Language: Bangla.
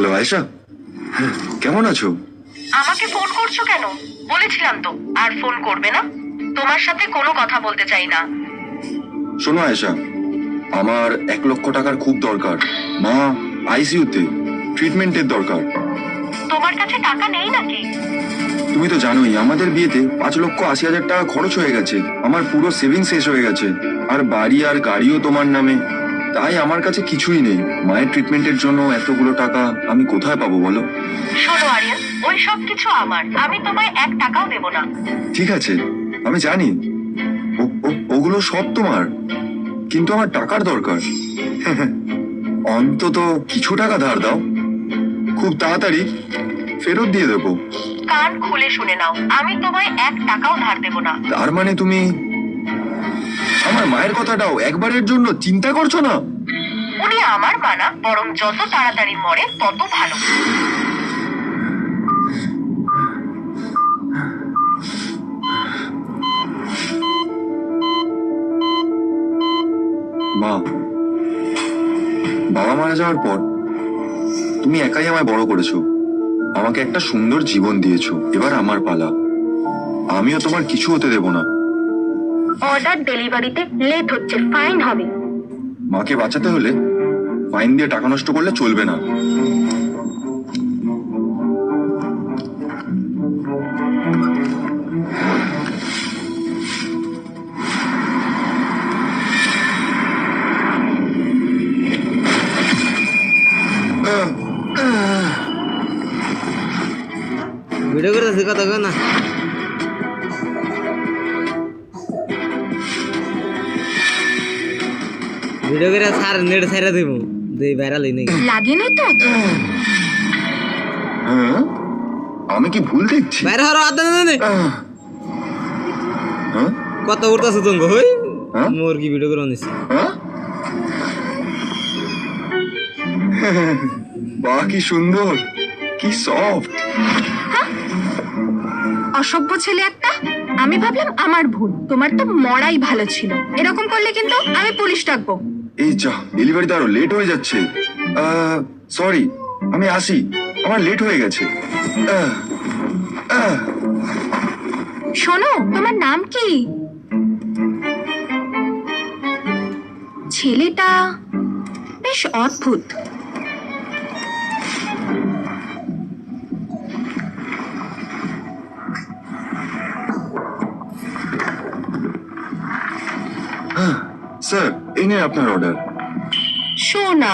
হ্যালো আয়েশা, কেমন আছো? আমাকে ফোন করছো কেন? বলেছিলাম তো আর ফোন করবে না। তোমার সাথে কোনো কথা বলতে চাই না। শোনো আয়েশা, আমার 1 লক্ষ টাকার খুব দরকার। মা আইসিইউতে, ট্রিটমেন্টের দরকার। তোমার কাছে টাকা নেই নাকি? তুমি তো জানোই আমাদের বিয়েতে 5,80,000 টাকা খরচ হয়ে গেছে। আমার পুরো সেভিংস শেষ হয়ে গেছে, আর বাড়ি আর গাড়িও তোমার নামে। তাই আমার কাছে কিছুই নেই। মায়ের ট্রিটমেন্টের জন্য এতগুলো টাকা আমি কোথায় পাবো বলো? শোনো আরিয়ান, ওই সব কিছু আমার, আমি তোমায় 1 টাকাও দেবো না। ঠিক আছে, আমি জানি ওগুলো সব তোমার, কিন্তু আমার টাকার দরকার। অন্তত কিছু টাকা ধার দাও, খুব তাড়াতাড়ি ফেরত দিয়ে দেবো। কান খুলে শুনে নাও, আমি তোমায় 1 টাকাও ধার দেবো না। তার মানে তুমি আমার মায়ের কথাটাও একবারের জন্য চিন্তা করছো না? উনি আমার মা না, বরং যত তাড়াতাড়ি মরে তত ভালো। মা, বাবা মারা যাওয়ার পর তুমি একাই আমায় বড় করেছো, আমাকে একটা সুন্দর জীবন দিয়েছো। এবার আমার পালা, আমিও তোমার কিছু হতে দেব না। অর্ডার ডেলিভারিতে লেট হচ্ছে, ফাইন হবে। মাকে বাঁচাতে হলে ফাইন দিয়ে টাকা নষ্ট করলে চলবে না। ভিডিও করে কথা কয় না। ভিডিও করে সার নেট ছাইরা দিব, দুই ভাইরাল হই নাকি লাগেনি তো? হ্যাঁ, আমি কি ভুল দেখছি? বাইরে হরো আদা না হ্যাঁ? কত উঠতাছ তুমি হই হ্যাঁ? মোর কি ভিডিও করে আনিস? হ্যাঁ? বাহ, কি সুন্দর, কি সফট। অসভ্য ছেলে একটা। আমি ভাবলাম আমার ভুল, তোমার তো মরাই ভালো ছিল। এরকম করলে কিন্তু আমি পুলিশ ডাকবো। এই যা, ডেলিভারি তো আরো লেট হয়ে যাচ্ছে। সরি, আমি আসি, আমার লেট হয়ে গেছে। শোনো, তোমার নাম কি? ছেলেটা বেশ অদ্ভুত। স্যার, এই নিয়ে আপনার অর্ডার। শোনা,